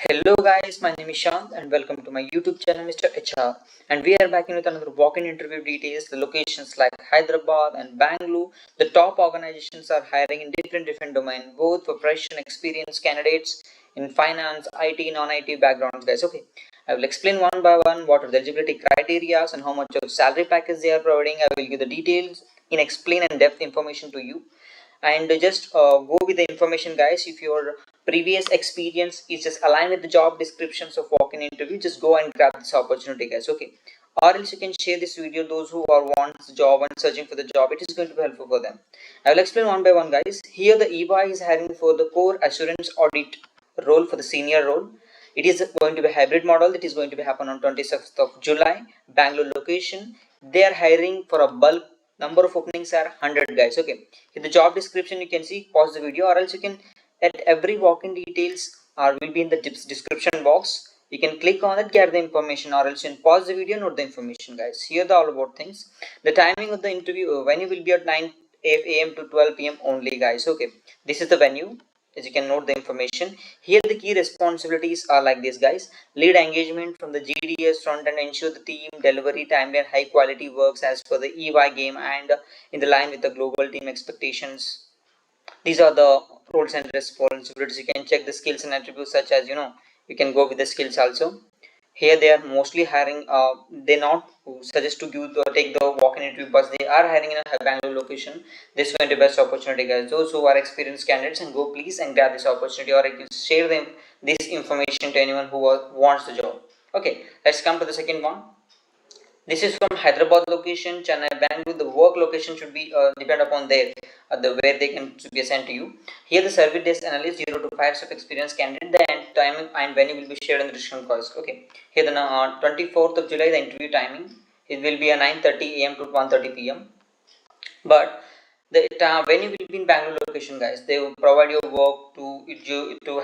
Hello guys, my name is Shant and welcome to my YouTube channel Mr. HR, and we are back in with another walk-in interview details. The locations like Hyderabad and Bangalore, the top organizations are hiring in different domains, both for fresh and experienced candidates in finance, IT, non-IT backgrounds guys. Okay, I will explain one by one what are the eligibility criteria and how much of salary package they are providing. I will give the details in explain and depth information to you, and just go with the information guys. If your previous experience is just aligned with the job descriptions of walk-in interview, just go and grab this opportunity guys. Okay, or else you can share this video those who are wants the job and searching for the job. It is going to be helpful for them. I will explain one by one guys. Here the EY is hiring for the core assurance audit role for the senior role. It is going to be a hybrid model. It is going to be happen on 26th of July, Bangalore location. They are hiring for a bulk number of openings are 100 guys. Okay, in the job description you can see, pause the video, or else you can at every walk-in details or will be in the description box. You can click on it, get the information, or else you can pause the video, note the information guys. Here the all about things. The timing of the interview venue will be at 9 a.m. to 12 p.m. only guys. Okay, this is the venue. As you can note the information here, the key responsibilities are like this guys. Lead engagement from the GDS front and ensure the team delivery timely and high quality works as per the EY game and in the line with the global team expectations. These are the roles and responsibilities. You can check the skills and attributes, such as you can go with the skills also. Here they are mostly hiring, they not suggest to give take the walk-in interview, but they are hiring in a Bangalore location. This is going to be best opportunity guys. Those who are experienced candidates, and go please and grab this opportunity, or you can share them this information to anyone who wants the job. Okay, let's come to the second one. This is from Hyderabad location, Chennai, Bangalore. The work location should be depend upon their the where they can should be assigned to you. Here the service desk analyst 0 to 5 years of experience candidate. The end time and venue will be shared in the description box. Okay. Here the 24th of July, the interview timing, it will be a 9:30 a.m. to 1:30 p.m. But the venue will be in Bangalore location guys. They will provide your work to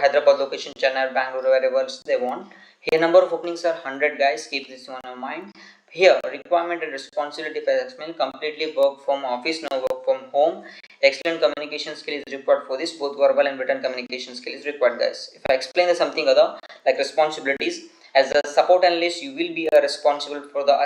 Hyderabad location, Chennai, Bangalore, wherever they want. Here number of openings are 100 guys. Keep this one in mind. Here requirement and responsibility for explain completely work from office, no work from home. Excellent communication skill is required for this. Both verbal and written communication skill is required guys. If I explain something other like responsibilities, as a support analyst you will be responsible for the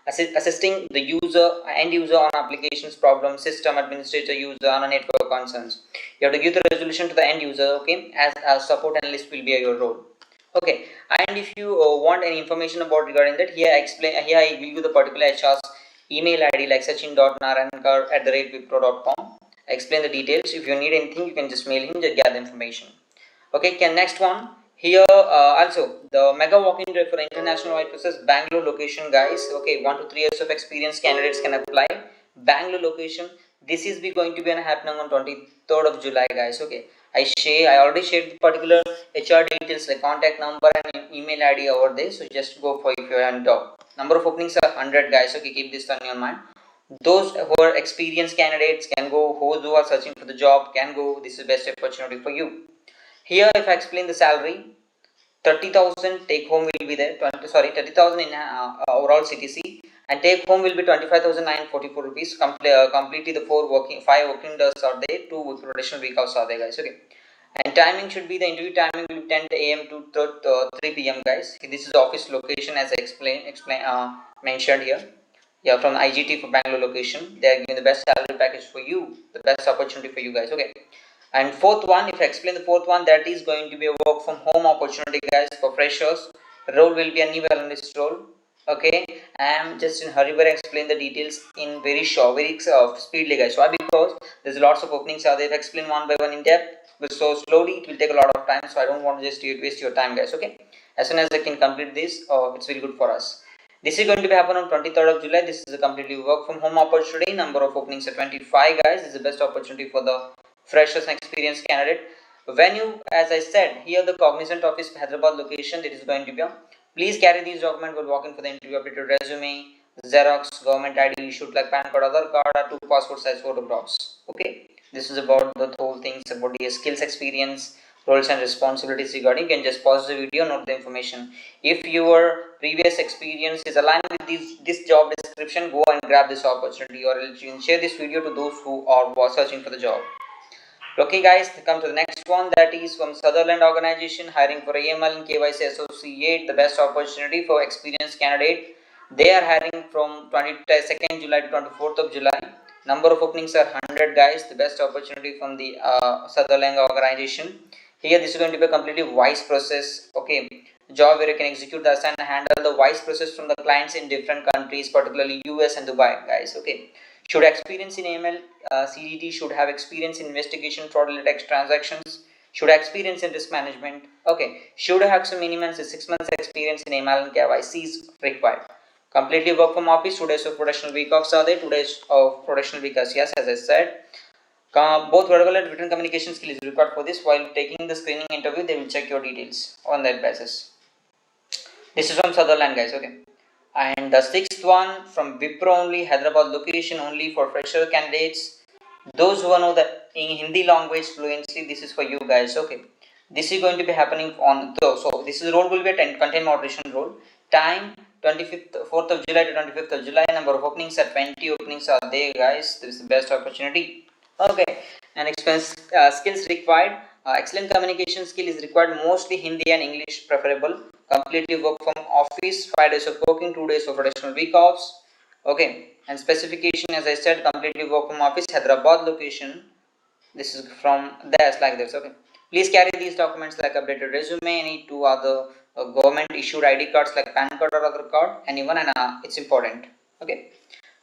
assisting the user end user on applications problem, system administrator, user on a network concerns. You have to give the resolution to the end user. Okay, as a support analyst will be your role. Okay, and if you want any information about regarding that, here I explain. Here I give you the particular HR's email ID like sachin.narayankar@wipro.com. I explain the details. If you need anything, you can just mail him, just get the information. Okay, can next one. Here also the mega walk-in rate for international white process Bangalore location guys. Okay, 1 to 3 years of experience candidates can apply. Bangalore location. This is going to be happening on 23rd of July guys. Okay, I already shared the particular HR details like contact number and email ID over there. So just go for if you are on top. Number of openings are 100 guys. Okay, keep this on your mind. Those who are experienced candidates can go. Those who are searching for the job can go. This is best opportunity for you. Here if I explain the salary, 30,000 take home will be there, 30,000 in overall CTC, and take home will be 25,944 rupees. Completely the 5 working days are there, 2 rotational week offs are there guys. Okay, and timing should be the interview timing will be 10 a.m. to 3 p.m. guys. This is the office location as I mentioned here. Yeah, from the IGT for Bangalore location, they are giving the best salary package for you, the best opportunity for you guys. Okay. And fourth one, if I explain the fourth one, that is going to be a work from home opportunity guys for freshers. Role will be a new analyst role. Okay, I am just in hurry but explain the details in very short, very speedily guys. Why? Because there's lots of openings are there. If I explain one by one in depth, but so slowly it will take a lot of time, so I don't want to just waste your time guys. Okay, as soon as I can complete this, it's very good for us. This is going to be happen on 23rd of July. This is a completely work from home opportunity. Number of openings are 25 guys. This is the best opportunity for the freshers and experienced candidate. Venue, as I said, here the Cognizant office Hyderabad location, that is going to be please carry these documents while walking for the interview. Updated resume, Xerox, government ID issued like PAN card, Aadhaar card, or 2 passport size photographs. Okay, this is about the whole things about the skills, experience, roles and responsibilities regarding. You can just pause the video, note the information. If your previous experience is aligned with this job description, go and grab this opportunity, or else you can share this video to those who are searching for the job. Okay guys, come to the next one, that is from Sutherland organization, hiring for AML and KYC associate, the best opportunity for experienced candidate. They are hiring from 22nd July to 24th of July. Number of openings are 100 guys, the best opportunity from the Sutherland organization. Here this is going to be a completely voice process, okay, job where you can execute the assignment and handle the voice process from the clients in different countries, particularly US and Dubai guys, okay. Should experience in AML, CDT, should have experience in investigation, fraud related transactions, should experience in risk management, okay, should have some minimum 6 months experience in AML and KYC is required. Completely work from office, 2 days of professional week offs are there, 2 days of professional week as yes, as I said. Both verbal and written communication skill is required for this. While taking the screening interview, they will check your details on that basis. This is from Sutherland guys, okay. And the sixth one from Wipro only, Hyderabad location only for fresher candidates. Those who know that in Hindi language fluently, this is for you guys, okay. This is going to be happening on, so this is role will be a content moderation role. Time 4th of July to 25th of July. Number of openings are 20 openings are there guys. This is the best opportunity, okay. And experience skills required. Excellent communication skill is required, mostly Hindi and English preferable. Completely work from office, 5 days of working, 2 days of additional week offs, okay. And specification, as I said, completely work from office, Hyderabad location. This is from there like this, okay. Please carry these documents like updated resume, any two other government issued ID cards like PAN card or other card, anyone, and it's important, okay.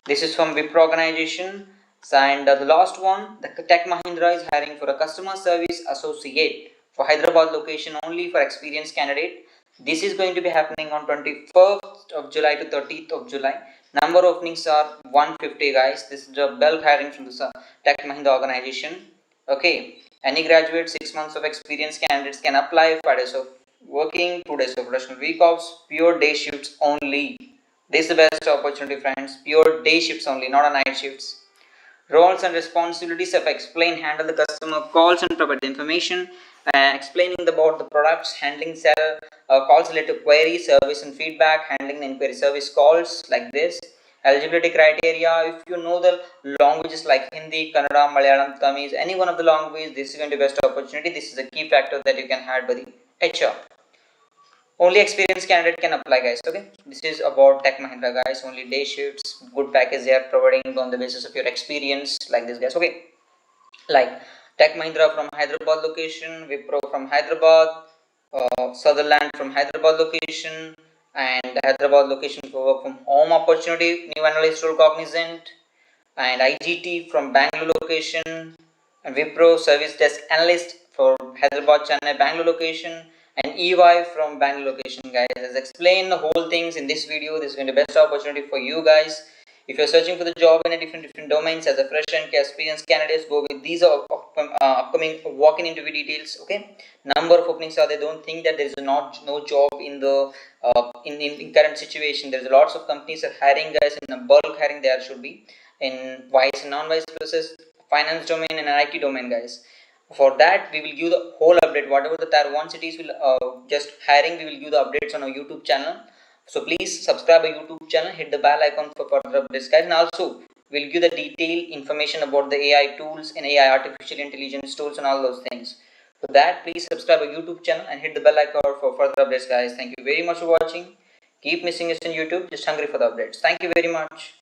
This is from Wipro organization. And the last one, the Tech Mahindra is hiring for a customer service associate for Hyderabad location only for experienced candidate. This is going to be happening on 21st of July to 30th of July. Number of openings are 150 guys. This is the bulk hiring from the Tech Mahindra organization. Okay, any graduate 6 months of experience candidates can apply. 5 days of working, 2 days of professional week offs, pure day shifts only. This is the best opportunity friends, pure day shifts only, not a night shifts. Roles and responsibilities of explain, handle the customer calls and provide the information, explaining about the products, handling sell calls related to query, service and feedback, handling the inquiry service calls like this. Eligibility criteria, if you know the languages like Hindi, Kannada, Malayalam, Tamil, any one of the languages, this is going to be best opportunity. This is a key factor that you can add by the HR. Only experienced candidate can apply guys, okay. This is about Tech Mahindra guys, only day shifts, good package they are providing on the basis of your experience like this guys, okay. Like Tech Mahindra from Hyderabad location, Wipro from Hyderabad, Sutherland from Hyderabad location, and Hyderabad location for work from home opportunity, new analyst role Cognizant, and IGT from Bangalore location, and Wipro service desk analyst for Hyderabad, Chennai, Bangalore location, and EY from Bangalore location guys. As explained the whole things in this video, this is going to be the best opportunity for you guys. If you're searching for the job in a different domains as a fresh and experienced candidates, go with these upcoming walk-in interview details, okay. Number of openings are there, don't think that there is no job in the in current situation. There's lots of companies are hiring guys, in a bulk hiring there should be in vice and non-vice process, finance domain and IT domain guys. For that we will give the whole update, whatever the tier 1 cities will just hiring, we will give the updates on our YouTube channel. So please subscribe our YouTube channel, hit the bell icon for further updates guys, and also we'll give the detailed information about the AI tools and AI artificial intelligence tools and all those things. For that please subscribe our YouTube channel and hit the bell icon for further updates guys. Thank you very much for watching. Keep missing us on YouTube, just hungry for the updates. Thank you very much.